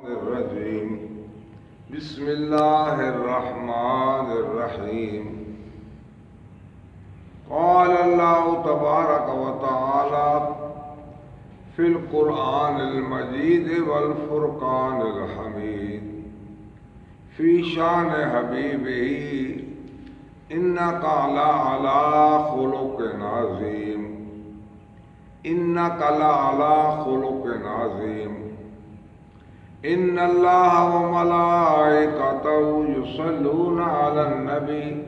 الرجيم بسم الله الرحمن الرحيم قال الله تبارك وتعالى في القرآن المجيد والفرقان الحميد في شان حبيبه إنك لعلى خلق عظيم إنك لعلى خلق عظيم إن الله وملائكته يصلون على النبي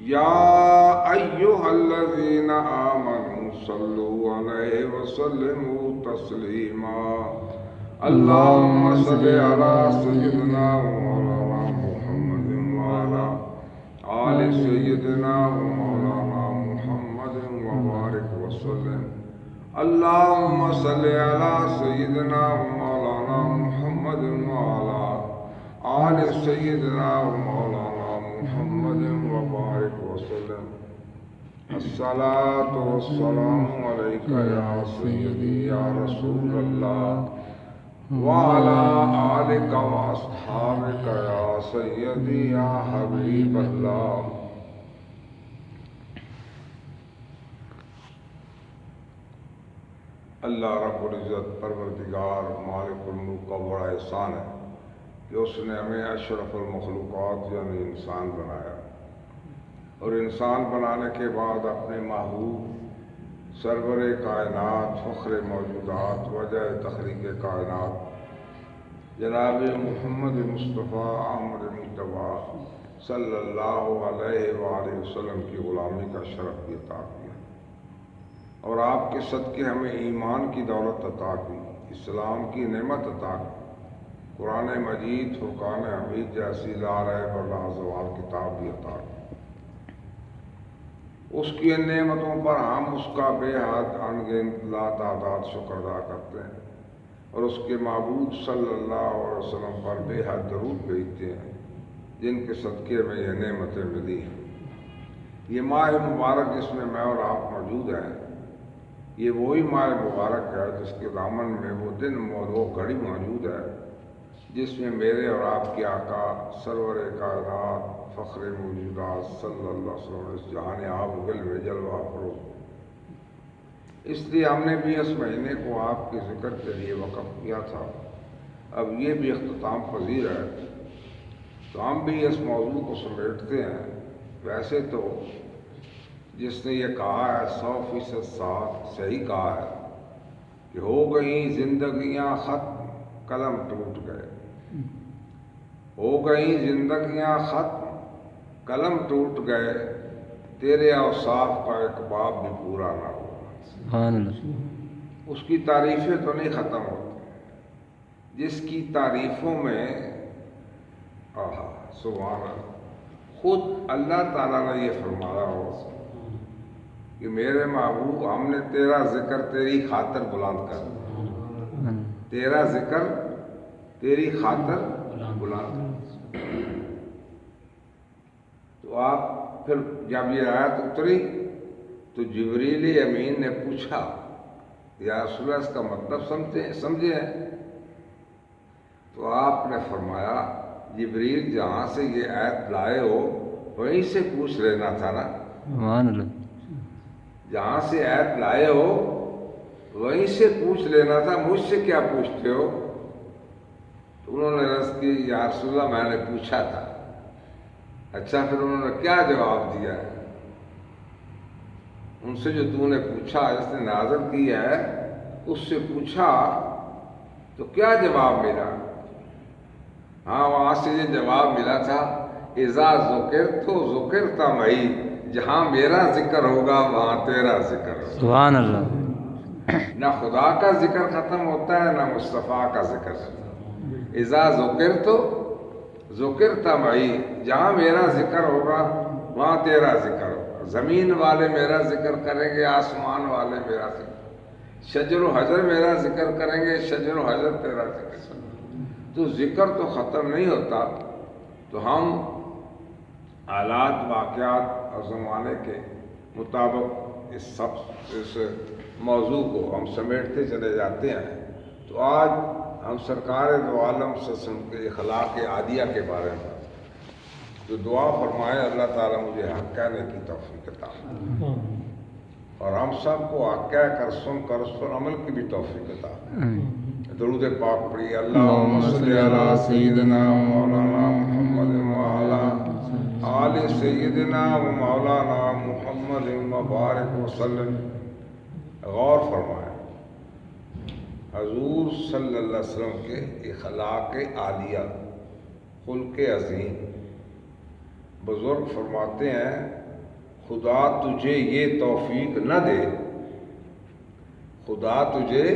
يا أيها الذين آمنوا صلوا عليه وسلموا تسليما اللهم صل على سيدنا ومولانا محمد وعلى آل سيدنا ومولانا محمد وبارك وسلم اللهم صل على سيدنا ومولانا محمد وعلى آل سيدنا ومولانا محمد وبارك وسلم الصلاة والسلام عليك يا سيدي يا رسول الله وعلى آلك وأصحابك يا سيدي يا حبيب الله اللہ رب العزت پروردگار مالک الملک کا بڑا احسان ہے کہ اس نے ہمیں اشرف المخلوقات یعنی انسان بنایا اور انسان بنانے کے بعد اپنے محبوب سرور کائنات فخر موجودات وجہ تخلیق کائنات جناب محمد مصطفیٰ احمد مجتبیٰ صلی اللہ علیہ وآلہ وسلم کی غلامی کا شرف بھی عطا کیا اور آپ کے صدقے ہمیں ایمان کی دولت عطا کی، اسلام کی نعمت عطا کی، قرآن مجید فرقان حمید جیسی لا ریب اور لازوال کتاب بھی عطا کی۔ اس کی ان نعمتوں پر ہم اس کا بے حد انگنت لا تعداد شکر ادا کرتے ہیں اور اس کے معبود صلی اللہ علیہ وسلم پر بے حد درود بھیجتے ہیں جن کے صدقے میں یہ نعمتیں ملی ہیں۔ یہ ماہ مبارک جس میں میں اور آپ موجود ہیں، یہ وہی ماہ مبارک ہے جس کے دامن میں وہ دن وہ گھڑی موجود ہے جس میں میرے اور آپ کے آقا سرور کائنات فخر موجودات صلی اللہ علیہ وسلم اس جہان آب گل میں جلوہ فروز۔ اس لیے ہم نے بھی اس مہینے کو آپ کے ذکر کے لیے وقف کیا تھا، اب یہ بھی اختتام پذیر ہے تو ہم بھی اس موضوع کو سمیٹتے ہیں۔ ویسے تو جس نے یہ کہا ہے 100% صحیح کہا ہے کہ ہو گئیں زندگیاں ختم قلم ٹوٹ گئے، ہو گئیں زندگیاں ختم قلم ٹوٹ گئے، تیرے اوصاف کا ایک باب بھی پورا نہ ہوا۔ سبحان اللہ۔ اس کی تعریفیں تو نہیں ختم ہوتی، جس کی تعریفوں میں سبحان اللہ خود اللہ تعالیٰ نے یہ فرمایا ہو کہ میرے محبوب ہم نے تیرا ذکر تیری خاطر بلند کر، تیرا ذکر تیری خاطر بلند کر۔ تو آپ پھر جب یہ آیت اتری تو جبریل امین نے پوچھا یا رسول اللہ اس کا مطلب سمجھے ہیں؟ تو آپ نے فرمایا جبریل جہاں سے یہ آیت لائے ہو وہیں سے پوچھ لینا تھا نا، سبحان اللہ۔ جہاں سے آیت لائے ہو وہیں سے پوچھ لینا تھا، مجھ سے کیا پوچھتے ہو؟ تو انہوں نے عرض کی یا رسول اللہ میں نے پوچھا تھا۔ اچھا پھر انہوں نے کیا جواب دیا ہے؟ ان سے جو تو نے پوچھا جس نے نازل کی ہے اس سے پوچھا تو کیا جواب ملا؟ ہاں وہاں سے یہ جواب ملا تھا اذا ذکرت ذکرت معی، جہاں میرا ذکر ہوگا وہاں تیرا ذکر ہوگا۔ سبحان اللہ۔ نہ خدا کا ذکر ختم ہوتا ہے نہ مصطفیٰ کا ذکر ختم ہوتا ہے۔ اذا ذکرت ذکرت معی، جہاں میرا ذکر ہوگا وہاں تیرا ذکر ہوگا۔ زمین والے میرا ذکر کریں گے، آسمان والے میرا ذکر، شجر و حجر میرا ذکر کریں گے، شجر و حجر تیرا ذکر کریں گے۔ تو ذکر تو ختم نہیں ہوتا، تو ہم حالات واقعات اور زمانے کے مطابق اس موضوع کو ہم سمیٹتے چلے جاتے ہیں۔ تو آج ہم سرکار دو عالم صلی اللہ علیہ وسلم کے اخلاق عالیہ کے بارے میں جو دعا فرمائے اللہ تعالیٰ مجھے حق کہنے کی توفیق عطا فرمائے، اور ہم سب کو حق کہہ کر سن کر اس پر عمل کی بھی توفیق عطا فرمائے۔ درود پاک پڑھی، اللہم صلی علی سیدنا مولانا محمد وعلی آل سیدنا و مولانا محمد مبارک وسلم۔ غور فرمائے حضور صلی اللہ علیہ وسلم کے اخلاق عالیہ، خلق عظیم۔ بزرگ فرماتے ہیں خدا تجھے یہ توفیق نہ دے، خدا تجھے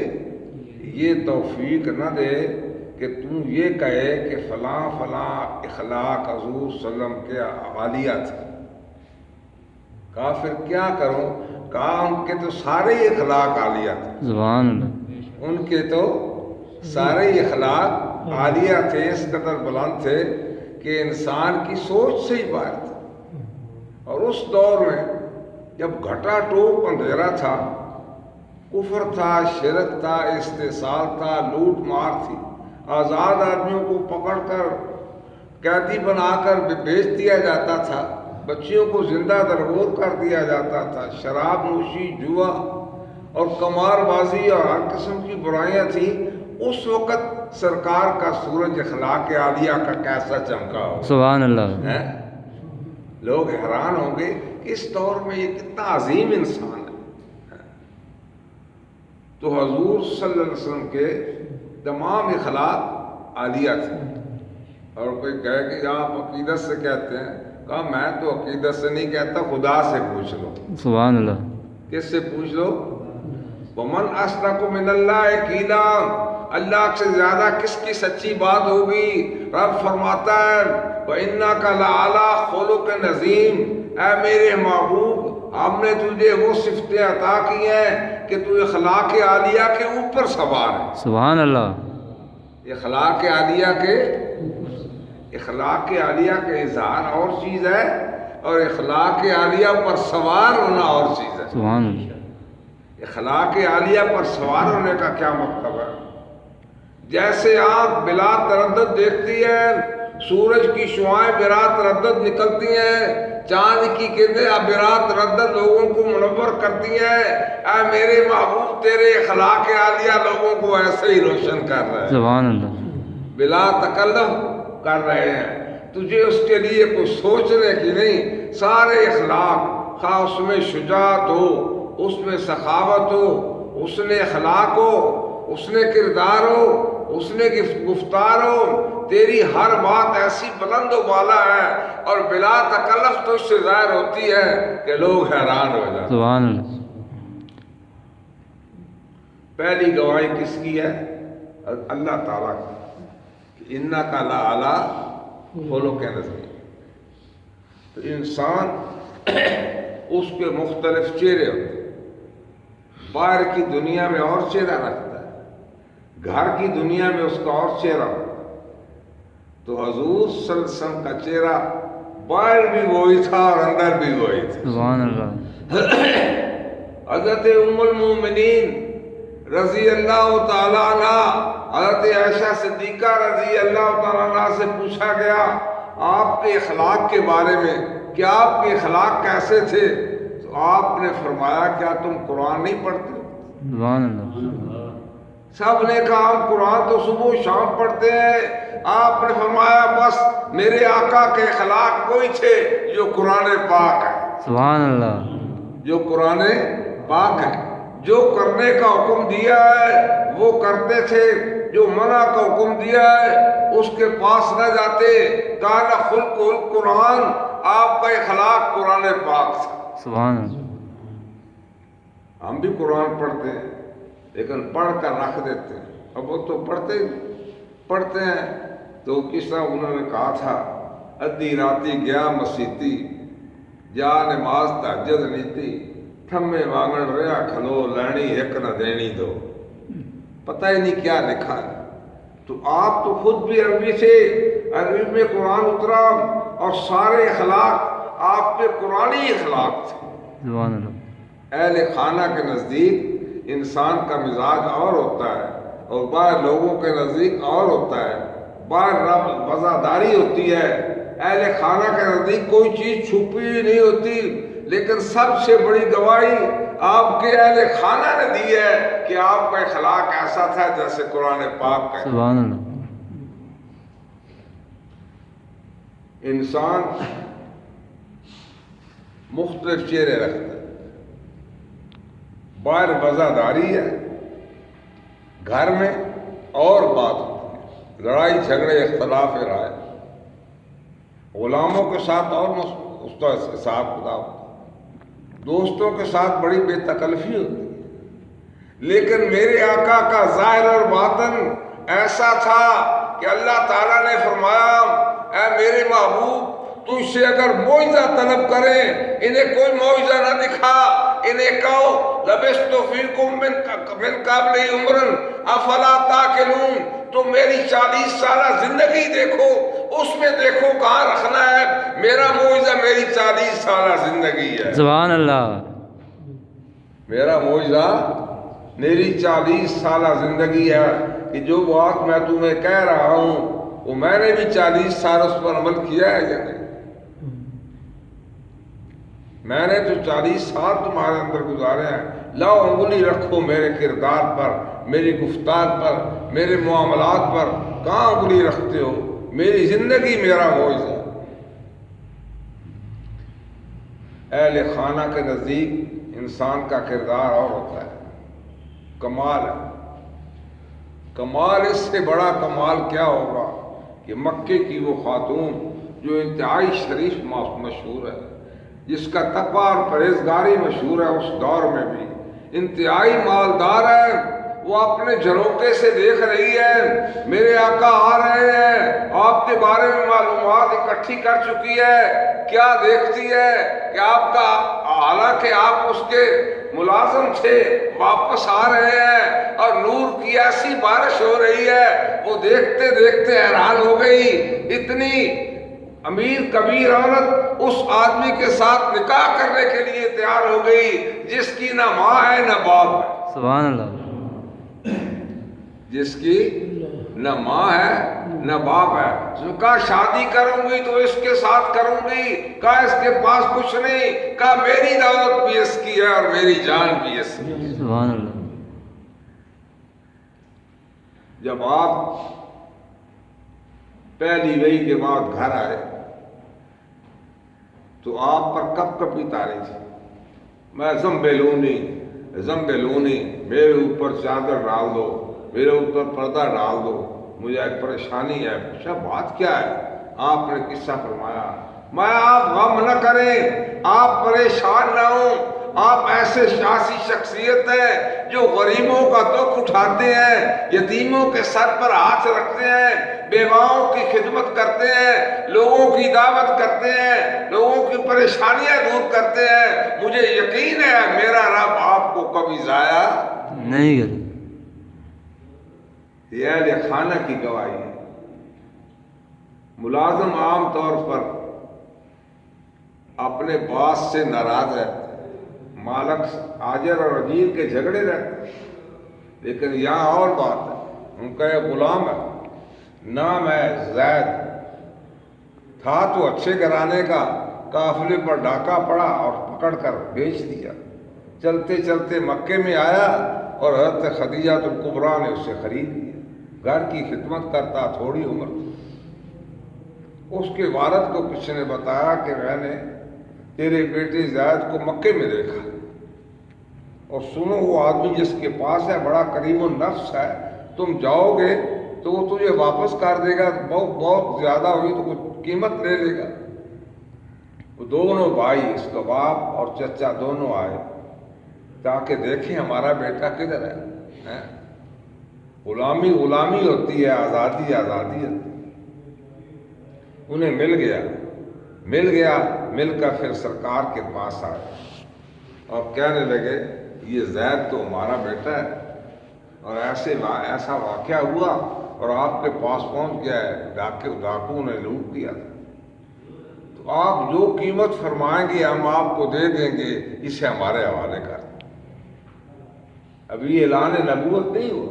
یہ توفیق نہ دے کہ تم یہ کہے کہ فلاں فلاں اخلاق حضور صلی اللہ علیہ وسلم کے عالیہ تھے۔ کہا پھر کیا کروں؟ کہا ان کے تو سارے اخلاق عالیہ تھے، سبحان اللہ، ان کے تو سارے اخلاق عالیہ تھے، اس قدر بلند تھے کہ انسان کی سوچ سے ہی باہر تھا۔ اور اس دور میں جب گھٹا ٹوپ اندھیرا تھا، کفر تھا، شرک تھا، استحصال تھا، لوٹ مار تھی، آزاد آدمیوں کو پکڑ کر قیدی بنا کر بیچ دیا جاتا تھا، بچیوں کو زندہ درگور کر دیا جاتا تھا، شراب نوشی، جوا اور قمار بازی اور ہر قسم کی برائیاں تھیں۔ اس وقت سرکار کا سورج اخلاق عالیہ کا کیسا چمکا ہو، سبحان اللہ، لوگ حیران ہوں گے کہ اس دور میں یہ کتنا عظیم انسان ہے۔ تو حضور صلی اللہ علیہ وسلم کے تمام اخلاق عالیہ تھے۔ اور کوئی کہے کہ آپ عقیدت سے کہتے ہیں، کہا میں تو عقیدت سے نہیں کہتا، خدا سے پوچھ لو۔ سبحان اللہ، کس سے پوچھ لو؟ وَمَنْ أَصْدَقُ مِنَ اللَّهِ قِيلًا، اللہ سے زیادہ کس کی سچی بات ہوگی؟ رب فرماتا ہے وَإِنَّكَ لَعَلَىٰ خُلُقٍ عَظِيمٍ، اے میرے محبوب ہم نے تجھے وہ صفتیں عطا کی ہیں کہ تو اخلاق عالیہ کے اوپر سوار ہے۔ سبحان اللہ، اخلاق عالیہ کے، اخلاق عالیہ کے اظہار اور چیز ہے، اور اخلاق عالیہ پر سوار ہونا اور چیز ہے۔ سبحان اللہ، اخلاق عالیہ پر سوار ہونے کا کیا مطلب ہے؟ جیسے آپ بلا تردد دیکھتی ہیں، سورج کی شعائیں بلا تردد نکلتی ہیں، چاند کی کرنیں بلا تردد لوگوں کو منور کرتی ہیں، اے میرے محبوب تیرے اخلاق عالیہ لوگوں کو ایسے ہی روشن کر رہے ہیں، سبحان اللہ، بلا تکلف کر رہے ہیں۔ تجھے اس کے لیے کوئی سوچنے کی نہیں، سارے اخلاق، خواہ اس میں شجاعت ہو، اس میں سخاوت ہو، اس نے اخلاق ہو، اس نے کردار ہو، اس نے گفتار ہو، تیری ہر بات ایسی بلند و بالا ہے اور بلا تکلف تو اس سے ظاہر ہوتی ہے کہ لوگ حیران ہو جاتے ہیں۔ سبحان اللہ، پہلی گواہی کس کی ہے؟ اللہ تعالیٰ کی، اِنَّكَ لَعَلَىٰ خُلُقٍ عَظِيمٍ۔ تو انسان اس کے مختلف چہرے ہوتے ہیں، باہر کی دنیا میں اور چہرہ رکھتا ہے، گھر کی دنیا میں اس کا اور چہرہ ہوتا ہے۔ تو حضور صلی اللہ علیہ وسلم کا چہرہ باہر بھی وہی تھا اور اندر بھی وہی تھا۔ سبحان اللہ، حضرت ام المومنین رضی اللہ تعالیٰ عنہ، حضرت عائشہ صدیقہ رضی اللہ تعالیٰ عنہ سے پوچھا گیا آپ کے اخلاق کے بارے میں کہ آپ کے اخلاق کیسے تھے؟ تو آپ نے فرمایا کیا تم قرآن نہیں پڑھتے؟ سبحان اللہ، سب نے کہا ہم قرآن تو صبح و شام پڑھتے ہیں۔ آپ نے فرمایا بس میرے آقا کے اخلاق وہی تھے جو قرآن پاک ہے، سبحان اللہ، جو قرآن پاک ہے، جو کرنے کا حکم دیا ہے وہ کرتے تھے، جو منع کا حکم دیا ہے اس کے پاس نہ جاتے۔ کان خلق القرآن، آپ کا اخلاق قرآن پاک تھا۔ سبحان اللہ، ہم بھی قرآن پڑھتے ہیں لیکن پڑھ کر رکھ دیتے ہیں، اب وہ تو پڑھتے ہیں تو کس طرح انہوں نے کہا تھا ادھی راتی گیا مسیتی، جا نماز تہجد نیتی، تھمے وانگن ریا کھلو لینی ایک نہ دینی دو، پتہ ہی نہیں کیا لکھا ہے۔ تو آپ تو خود بھی عربی سے، عربی میں قرآن اترا اور سارے اخلاق آپ کے قرآنی اخلاق تھے۔ سبحان اللہ، اہل خانہ کے نزدیک انسان کا مزاج اور ہوتا ہے اور بعض لوگوں کے نزدیک اور ہوتا ہے، بعض وزاداری ہوتی ہے۔ اہل خانہ کے نزدیک کوئی چیز چھپی نہیں ہوتی، لیکن سب سے بڑی گواہی آپ کے اہل خانہ نے دی ہے کہ آپ کا اخلاق ایسا تھا جیسے قرآن پاک کا۔ سبحان اللہ۔ انسان مختلف چہرے رکھتا ہے، باہر وزاداری ہے، گھر میں اور بات ہوتی ہے، لڑائی جھگڑے اختلاف رائے، غلاموں کے ساتھ اور اس کا حساب کتاب، دوستوں کے ساتھ بڑی بے تکلفی ہوتی ہے۔ لیکن میرے آقا کا ظاہر اور باطن ایسا تھا کہ اللہ تعالیٰ نے فرمایا اے میرے محبوب تجھ سے اگر معجزہ طلب کریں، انہیں کوئی معجزہ نہ دکھا، انہیں کہو لبثت فیکم من قبل عمرا افلا تعقلون، تو میری 40 سالہ زندگی دیکھو، اس میں دیکھو کہاں رکھنا ہے، میرا معجزہ میری 40 سالہ زندگی ہے۔ سبحان اللہ۔ میرا معجزہ میری 40 سالہ زندگی ہے کہ جو بات میں تمہیں کہہ رہا ہوں وہ میں نے بھی 40 سال اس پر عمل کیا ہے یا نہیں؟ میں نے تو 40 سال تمہارے اندر گزارے ہیں، لاؤ انگلی رکھو میرے کردار پر، میری گفتار پر، میرے معاملات پر، کہاں انگلی رکھتے ہو؟ میری زندگی میرا معجزہ۔ اہل خانہ کے نزدیک انسان کا کردار اور ہوتا ہے، کمال ہے۔ کمال اس سے بڑا کمال کیا ہوگا کہ مکے کی وہ خاتون جو انتہائی شریف مشہور ہے، جس کا تقویٰ اور پرہیزگاری مشہور ہے، اس دور میں بھی انتہائی مالدار ہے، وہ اپنے جھروکے سے دیکھ رہی ہے میرے آقا آ رہے ہیں، آپ کے بارے میں معلومات اکٹھی کر چکی ہے۔ کیا دیکھتی ہے کہ آپ کا، حالانکہ آپ اس کے ملازم تھے، واپس آ رہے ہیں اور نور کی ایسی بارش ہو رہی ہے، وہ دیکھتے دیکھتے حیران ہو گئی، اتنی امیر کبیر عورت اس آدمی کے ساتھ نکاح کرنے کے لیے تیار ہو گئی جس کی نہ ماں ہے نہ باپ ہے۔ سبحان اللہ۔ جس کی نہ ماں ہے نہ باپ ہے، جو کہا شادی کروں گی تو اس کے ساتھ کروں گی، کہا اس کے پاس کچھ نہیں، کہا میری دولت بھی اس کی ہے اور میری جان بھی اس کی ہے۔ سبحان اللہ۔ جب آپ پہلی وحی کے بعد گھر آئے تو آپ پر کب کبھی تاری تھی، میں زمبلونی، میرے اوپر چادر ڈال دو، میرے اوپر پردہ ڈال دو، مجھے ایک پریشانی ہے۔ پوچھا بات کیا ہے؟ آپ نے قصہ فرمایا، میں آپ غم نہ کریں، آپ پریشان نہ ہوں، آپ ایسے سیاسی شخصیت ہیں جو غریبوں کا دکھ اٹھاتے ہیں، یتیموں کے سر پر ہاتھ رکھتے ہیں، بیواؤں کی خدمت کرتے ہیں، لوگوں کی دعوت کرتے ہیں، لوگوں کی پریشانیاں دور کرتے ہیں، مجھے یقین ہے میرا رب آپ کو کبھی ضائع نہیں کرے۔ یہ اہل خانہ کی گواہی ہے۔ ملازم عام طور پر اپنے باس سے ناراض رہتے ہیں، مالک آجر اور اجیر کے جھگڑے رہتے ہیں، لیکن یہاں اور بات ہے، ان کا یہ غلام ہے، نام ہے زید، تھا تو اچھے گھرانے کا، قافلے پر ڈاکہ پڑا اور پکڑ کر بیچ دیا، چلتے چلتے مکے میں آیا اور حضرت خدیجہ الکبریٰ نے اسے خرید لیا، گھر کی خدمت کرتا، تھوڑی عمر تھی۔ اس کے والد کو کسی نے بتایا کہ میں نے تیرے بیٹے زید کو مکے میں دیکھا، اور سنو وہ آدمی جس کے پاس ہے بڑا کریم النفس ہے، تم جاؤ گے تو وہ تجھے واپس کر دے گا، بہت زیادہ ہوئی تو کچھ قیمت لے لے گا۔ وہ دونوں بھائی، اس کا باپ اور چچا دونوں آئے تاکہ دیکھیں ہمارا بیٹا کدھر ہے۔ غلامی غلامی ہوتی ہے، آزادی آزادی ہوتی ہے۔ انہیں مل کر پھر سرکار کے پاس آئے اور کہنے لگے یہ زید تو ہمارا بیٹا ہے اور ایسا واقعہ ہوا اور آپ کے پاس پہنچ گیا ہے، ڈاکو نے لوٹ دیا تھا، تو آپ جو قیمت فرمائیں گے ہم آپ کو دے دیں گے، اسے ہمارے حوالے کر دیں۔ ابھی اعلان نبوت نہیں ہوا،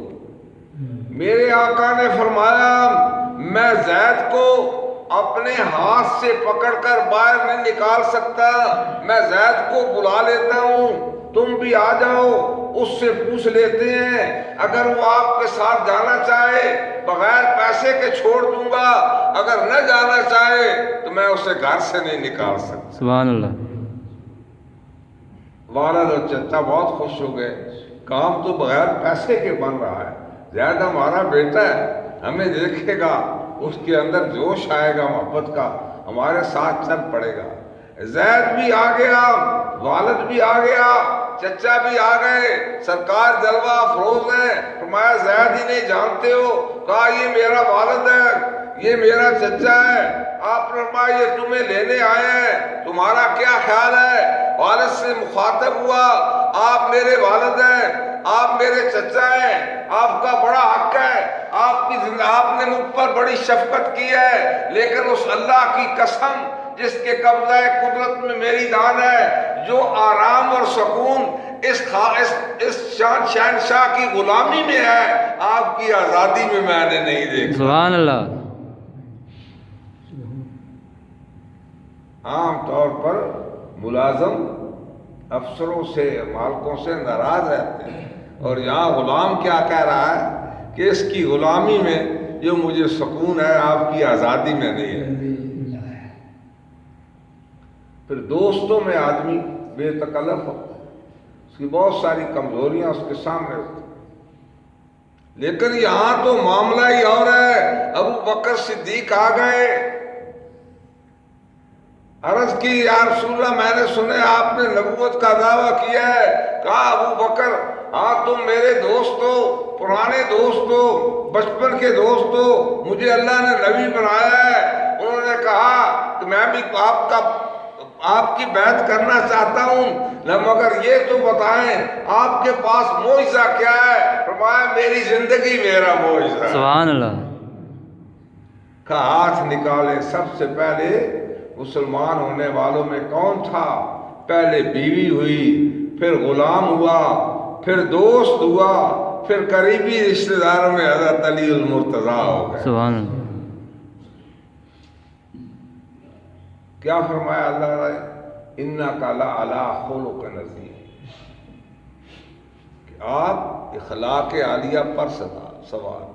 میرے آقا نے فرمایا میں زید کو اپنے ہاتھ سے پکڑ کر باہر نہیں نکال سکتا، میں زید کو بلا لیتا ہوں، تم بھی آ جاؤ، اس سے پوچھ لیتے ہیں، اگر وہ آپ کے ساتھ جانا چاہے بغیر پیسے کے چھوڑ دوں گا، اگر نہ جانا چاہے تو میں اسے گھر سے نہیں نکال سکتا۔ سبحان اللہ۔ والد اور چچا بہت خوش ہو گئے، کام تو بغیر پیسے کے بن رہا ہے، زیادہ ہمارا بیٹا ہے، ہمیں دیکھے گا، اس کے اندر جوش آئے گا محبت کا، ہمارے ساتھ چل پڑے گا۔ زید بھی آ گیا، والد بھی آ گیا، چچا بھی آ گئے، سرکار جلوہ افروز ہیں، فرمایا زید ہی نہیں جانتے ہو؟ کہا یہ میرا والد ہے، یہ میرا چچا ہے۔ آپ نے فرمایا یہ تمہیں لینے آئے ہیں، تمہارا کیا خیال ہے؟ والد سے مخاطب ہوا، آپ میرے والد ہیں، آپ میرے چچا ہیں، آپ کا بڑا حق ہے، آپ نے مجھ پر بڑی شفقت کی ہے، لیکن اس اللہ کی قسم جس کے قبضہ قدرت میں میری جان ہے، جو آرام اور سکون اس شہنشاہ کی غلامی میں ہے، آپ کی آزادی میں میں نے نہیں دیکھا۔ سبحان اللہ۔ عام طور پر ملازم افسروں سے مالکوں سے ناراض رہتے ہیں، اور یہاں غلام کیا کہہ رہا ہے کہ اس کی غلامی میں جو مجھے سکون ہے آپ کی آزادی میں نہیں ہے۔ پھر دوستوں میں آدمی بے تکلف ہوتا ہے، اس کی بہت ساری کمزوریاں اس کے سامنے ہوتی ہیں، لیکن یہاں تو معاملہ ہی اور ہے۔ ابو بکر صدیق آ گئے، عرض کی یا رسول اللہ میں نے سنے آپ نے نبوت کا دعویٰ کیا ہے۔ کہا ابو بکر ہاں تم میرے دوست ہو، پرانے دوست ہو، بچپن کے دوست ہو، مجھے اللہ نے نبی بنایا ہے۔ انہوں نے کہا کہ میں بھی آپ کی بیعت کرنا چاہتا ہوں، مگر یہ تو بتائیں آپ کے پاس معجزہ کیا ہے؟ فرمایا میری زندگی میرا معجزہ ہے۔ سبحان اللہ۔ کا ہاتھ نکالے، سب سے پہلے مسلمان ہونے والوں میں کون تھا؟ پہلے بیوی ہوئی، پھر غلام ہوا، پھر دوست ہوا، پھر قریبی رشتہ داروں میں حضرت علی المرتضیٰ ہو گئے۔ سبحان اللہ۔ کیا فرمایا اللہ نے؟ اِنَّكَ لَعَلَىٰ خُلُقٍ عَظِيمٍ، کہ آپ اخلاق عالیہ پر سوار۔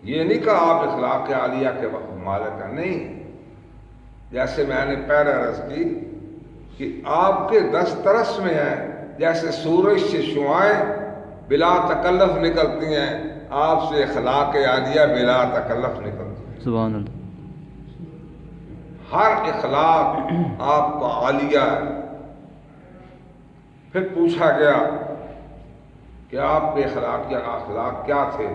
یہ نہیں کہا آپ اخلاق عالیہ کے مالک ہیں، نہیں، جیسے میں نے پہلے عرض کی کہ آپ کے دسترس میں ہے، جیسے سورج سے شعاعیں بلا تکلف نکلتی ہیں، آپ سے اخلاق عالیہ بلا تکلف نکلتی ہیں۔ سبحان اللہ۔ ہر اخلاق آپ کا عالیہ ہے۔ پھر پوچھا گیا کہ آپ کے اخلاق کیا تھے،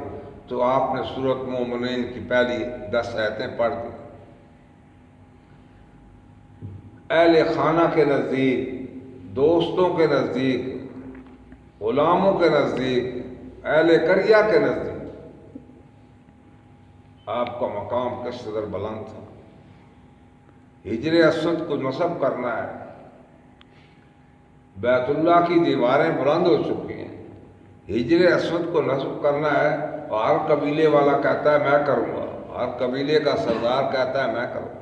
تو آپ نے سورۃ مومنین کی پہلی 10 آیتیں پڑھ دی۔ اہل خانہ کے نزدیک، دوستوں کے نزدیک، غلاموں کے نزدیک، اہل قریہ کے نزدیک آپ کا مقام کس قدر بلند تھا۔ ہجر اسود کو نصب کرنا ہے، بیت اللہ کی دیواریں بلند ہو چکی ہیں، ہجر اسود کو نصب کرنا ہے، اور ہر قبیلے والا کہتا ہے میں کروں گا، ہر قبیلے کا سردار کہتا ہے میں کروں گا۔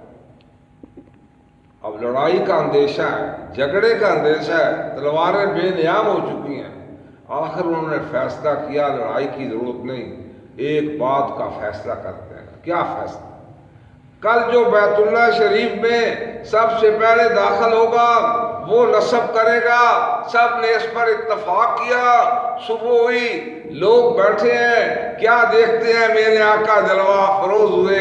اب لڑائی کا اندیشہ ہے، جھگڑے کا اندیشہ ہے، تلواریں بے نیام ہو چکی ہیں۔ آخر انہوں نے فیصلہ کیا لڑائی کی ضرورت نہیں، ایک بات کا فیصلہ کرتے ہیں۔ کیا فیصلہ؟ کل جو بیت اللہ شریف میں سب سے پہلے داخل ہوگا وہ نصب کرے گا۔ سب نے اس پر اتفاق کیا۔ صبح ہوئی، لوگ بیٹھے ہیں، کیا دیکھتے ہیں میرے آقا جلوہ افروز ہوئے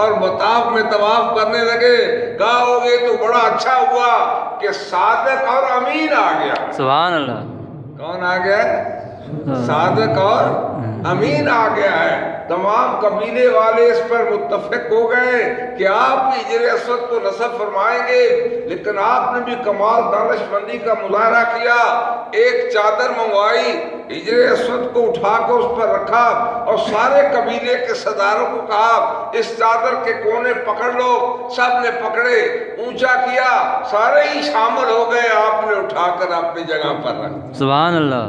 اور مطاف میں طواف کرنے لگے۔ کہا ہوگے تو بڑا اچھا ہوا کہ صادق اور امین آ گیا۔ سبحان اللہ۔ کون آ گیا؟ صادق اور امین آ گیا ہے۔ تمام قبیلے والے اس پر متفق ہو گئے کہ آپ ہجر اسود کو نصب فرمائیں گے، لیکن آپ نے بھی کمال دانش مندی کا مظاہرہ کیا۔ ایک چادر منگوائی، ہجر اسود کو اٹھا کر اس پر رکھا اور سارے قبیلے کے سرداروں کو کہا اس چادر کے کونے پکڑ لو۔ سب نے پکڑے، اونچا کیا، سارے ہی شامل ہو گئے، آپ نے اٹھا کر اپنی جگہ پر رکھ دیا۔ سبحان اللہ۔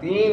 3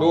2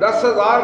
10,000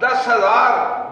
10,000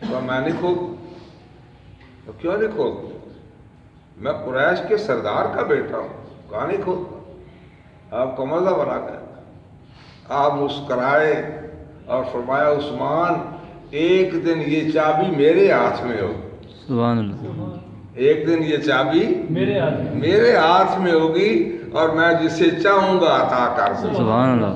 تو میں نہیں کھول، تو کیوں نہیں کھولتے؟ میں قریش کے سردار کا بیٹا ہوں، کہاں نہیں کھولتا؟ آپ کو مزہ بنا گیا۔ آپ مسکرائے اور فرمایا عثمان ایک دن یہ چابی میرے ہاتھ میں ہوگی، سبحان اللہ، ایک دن یہ چابی میرے ہاتھ میں ہوگی اور میں جسے چاہوں گا عطا کر دوں گا۔ سبحان اللہ،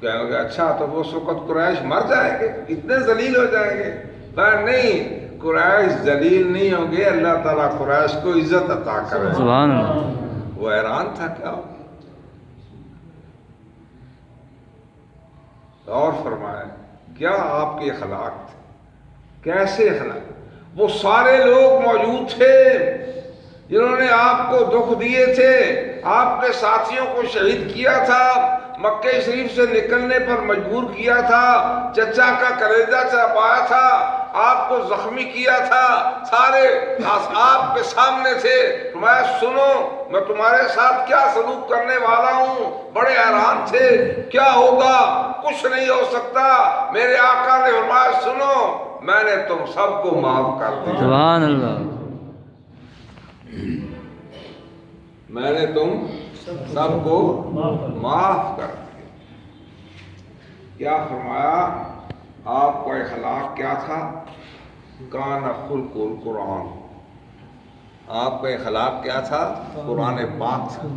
کہنے لگا اچھا تو وہ اس وقت قریش مر جائیں گے، اتنے ذلیل ہو جائیں گے؟ نہیں، قریش ذلیل نہیں ہوں گے، اللہ تعالیٰ قریش کو عزت عطا کرے۔ سبحان اللہ، وہ حیران تھا کیا ہو؟ اور فرمایا کیا آپ کے اخلاق تھے، کیسے اخلاق؟ وہ سارے لوگ موجود تھے جنہوں نے آپ کو دکھ دیے تھے، آپ کے ساتھیوں کو شہید کیا تھا، مکہ شریف سے نکلنے پر مجبور کیا تھا، چچا کا کلیجہ چبایا تھا، آپ کو زخمی کیا تھا، سارے آپ کے سامنے تھے۔ میں سنو میں تمہارے ساتھ کیا سلوک کرنے والا ہوں، بڑے حیران تھے کیا ہوگا، کچھ نہیں ہو سکتا۔ میرے آقا نے فرمایا سنو میں نے تم سب کو معاف کر دیا، سبحان اللہ، میں نے تم سب کو معاف کر دیا۔ کیا فرمایا؟ آپ کا اخلاق کیا تھا؟ کان خلق القرآن، آپ کا اخلاق کیا تھا؟ قرآن پاک تھا۔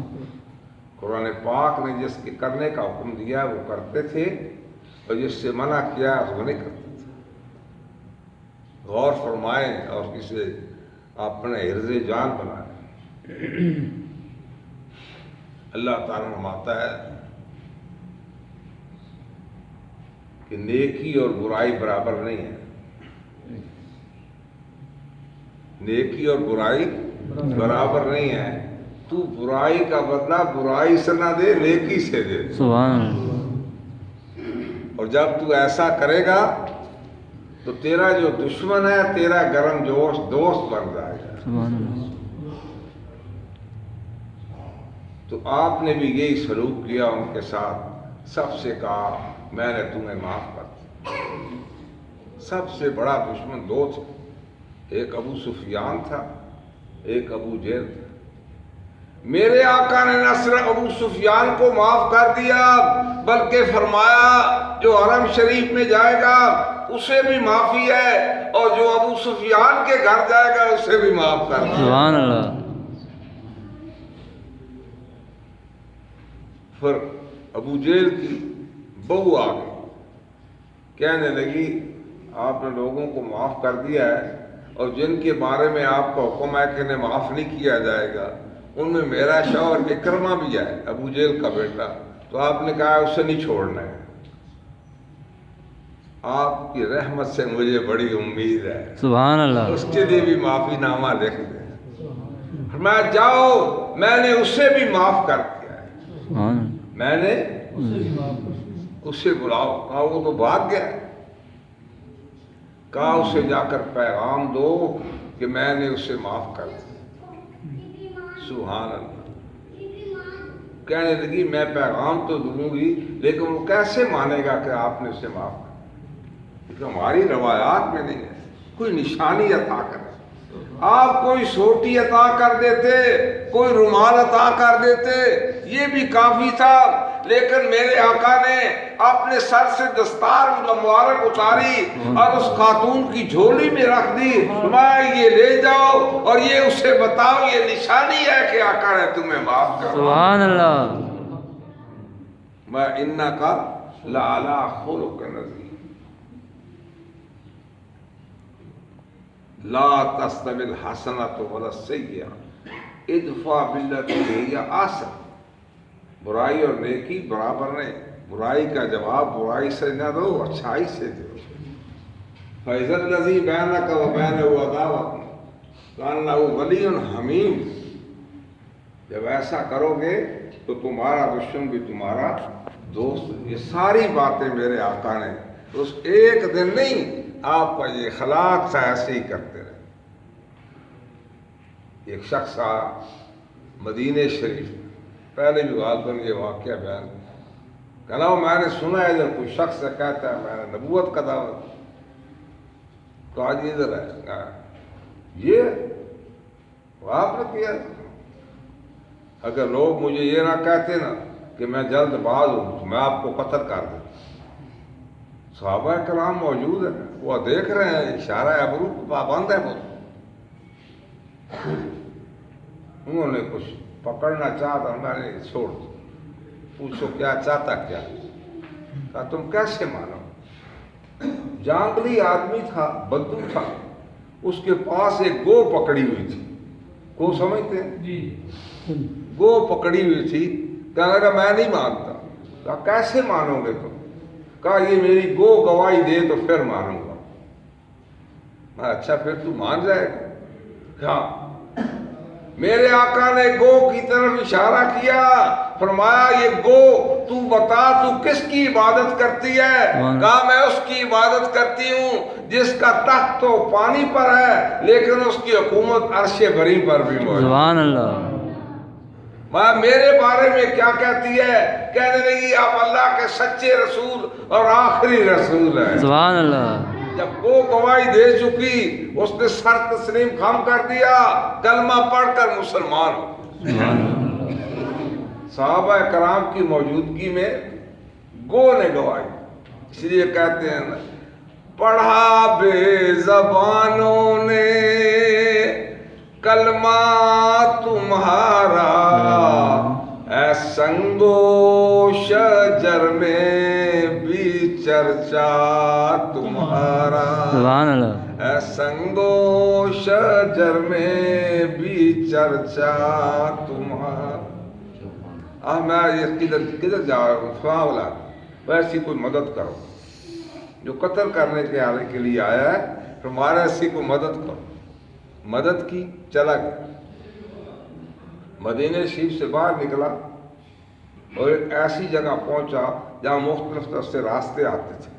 قرآن پاک نے جس کے کرنے کا حکم دیا وہ کرتے تھے، اور جس سے منع کیا وہ نہیں کرتے تھے۔ غور فرمائیں اور کسی اپنے حرز جان بنائیں۔ اللہ تعالیٰ فرماتا ہے کہ نیکی اور برائی برابر نہیں ہے، نیکی اور برائی برابر نہیں ہے۔ تو برائی کا بدلہ برائی سے نہ دے، نیکی سے دے۔ سبحان اللہ، اور جب تو ایسا کرے گا تو تیرا جو دشمن ہے تیرا گرم جوش دوست بن جائے گا۔ سبحان اللہ، تو آپ نے بھی یہی سلوک کیا ان کے ساتھ، سب سے کہا میں نے تمہیں معاف کر دیا۔ سب سے بڑا دشمن دو تھے، ایک ابو سفیان تھا، ایک ابو جہل تھا۔ میرے آقا نے نہ صرف ابو سفیان کو معاف کر دیا بلکہ فرمایا جو حرم شریف میں جائے گا اسے بھی معافی ہے، اور جو ابو سفیان کے گھر جائے گا اسے بھی معاف کر دیا۔ سبحان اللہ، پھر ابو جہل کی بہو آ گئی، کہنے لگی آپ نے لوگوں کو معاف کر دیا ہے، اور جن کے بارے میں آپ کا حکم ہے کہ انہیں معاف نہیں کیا جائے گا ان میں میرا شوہر اکرمہ بھی ہے، ابو جہل کا بیٹا، تو آپ نے کہا اسے نہیں چھوڑنا ہے۔ آپ کی رحمت سے مجھے بڑی امید ہے، سبحان اللہ، اس کے لیے بھی معافی نامہ لکھ دیں۔ میں جاؤ میں نے اسے بھی معاف کر دیا ہے، سبحان اللہ، میں نے اسے بلاؤ۔ کہا وہ تو بھاگ گیا، کہا اسے جا کر پیغام دو کہ میں نے اسے معاف کر دیا۔ سبحان اللہ، کہنے لگی میں پیغام تو دوں گی لیکن وہ کیسے مانے گا کہ آپ نے اسے معاف کر دیا؟ کیونکہ ہماری روایات میں نہیں ہے، کوئی نشانی عطا کرے، آپ کوئی سوٹی عطا کر دیتے، کوئی رومال عطا کر دیتے، یہ بھی کافی تھا، لیکن میرے آقا نے اپنے سر سے دستار مبارک اتاری اور اس خاتون کی جھولی میں رکھ دی، میں یہ لے جاؤ اور یہ اسے بتاؤ یہ نشانی ہے کہ آقا نے تمہیں معاف کر دیا۔ سبحان اللہ، میں انکا لعلی خلق عظیم، لا تستوی الحسنۃ ولا السیئۃ ادفع بالتی ہی احسن۔ برائی اور نیکی برابر نہیں، برائی کا جواب برائی سے نہ دو، اچھائی سے دو۔ فَإِذَا الَّذِي بَيْنَكَ وَبَيْنَهُ عَدَاوَةٌ كَأَنَّهُ وَلِيٌّ حَمِيمٌ، جب ایسا کرو گے تو تمہارا دشمن بھی تمہارا دوست۔ یہ ساری باتیں میرے آقا نے اس ایک دن نہیں، آپ کا یہ اخلاق تھا، ایسے ہی کرتے رہے۔ ایک شخص آیا مدینہ شریف، پہلے بھی غالباً یہ واقعہ بیان کہنا، میں نے سنا ہے جب کوئی شخص کہتا ہے میں نے نبوت کا دعویٰ، تو آج ادھر ہے یہ وہ آپ نے کیا. اگر لوگ مجھے یہ نہ کہتے نا کہ میں جلد باز ہوں تو میں آپ کو قتل کر دوں. صحابہ کرام موجود ہیں, وہ دیکھ رہے ہیں, اشارہ ابرو پابند ہے وہ. انہوں نے کچھ پکڑنا چاہتا, میں نے چھوڑ دیا. پوچھو کیا چاہتا کیا؟ کہا تم کیسے مانو؟ جانگلی آدمی تھا, بدو تھا, اس کے پاس ایک گو پکڑی ہوئی تھی. گو سمجھتے ہیں جی؟ گو پکڑی ہوئی تھی. کہنے لگا میں نہیں مانتا. کہا کیسے مانو گے تم؟ کہا یہ میری گو گواہی دے تو پھر مانوں گا. اچھا پھر تو مان جائے گا. ہاں. میرے آقا نے گو کی طرف اشارہ کیا, فرمایا یہ گو تو بتا تو کس کی عبادت کرتی ہے؟ کہا میں اس کی عبادت کرتی ہوں جس کا تخت تو پانی پر ہے لیکن اس کی حکومت عرش بری پر بھی موجود. سبحان اللہ. میرے بارے میں کیا کہتی ہے؟ کہنے لگی آپ اللہ کے سچے رسول اور آخری رسول ہیں. سبحان اللہ. جب وہ گواہی دے چکی اس نے سر تسلیم خم کر دیا, کلمہ پڑھ کر مسلمان ہو. صحابہ کرام کی موجودگی میں گو نے گواہی. اس لیے کہتے ہیں نا, پڑھا بے زبانوں نے کلمہ تمہارا, اے سنگو شجر میں بھی چرچا تمہارا. سبحان اللہ. اے سنگو شجر میں بھی چرچا تمہارا. میں یہ کدھر جا رہا ہوں؟ فلاں والا ویسی کوئی مدد کرو. جو قتل کرنے کے لیے آیا ہے تمہارے ایسی کو مدد کرو. مدد کی, چلا گیا. مدینہ شریف سے باہر نکلا اور ایک ایسی جگہ پہنچا جہاں مختلف طرف سے راستے آتے تھے.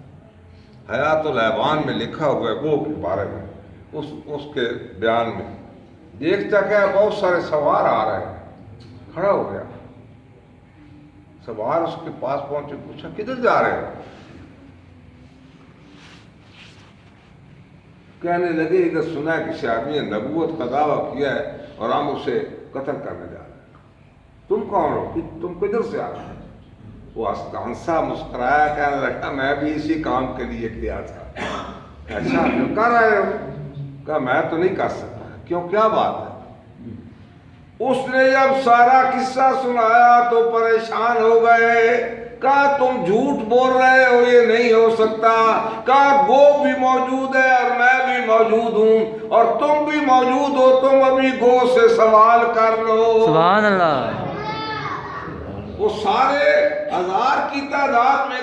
حیات الحیوان میں لکھا ہوا ہے گو کے بارے میں, اس کے بیان میں دیکھتا کہ بہت سارے سوار آ رہے ہیں. کھڑا ہو گیا. سوار اس کے پاس پہنچے, پوچھا کدھر جا رہے ہو؟ کہنے لگے ادھر سنا ہے کسی آدمی نے نبوت کا دعویٰ کیا ہے اور ہم اسے قتل کرنے جا رہے ہیں. تم کون ہو؟ تم کدھر سے آ رہے ہو؟ وہ ہنسا مسکرایا, کہنے لگا میں بھی اسی کام کے لیے کیا تھا. اچھا کیوں کر رہے ہو؟ کہا میں تو نہیں کر سکتا. کیوں, کیا بات ہے؟ اس نے جب سارا قصہ سنایا تو پریشان ہو گئے. کہا تم جھوٹ بول رہے ہو, یہ نہیں ہو سکتا. کہا گو بھی موجود ہے اور میں بھی موجود ہوں اور تم بھی موجود ہو, تم ابھی گو سے سوال کر لو. سبحان اللہ. وہ سارے ہزار کی تعداد میں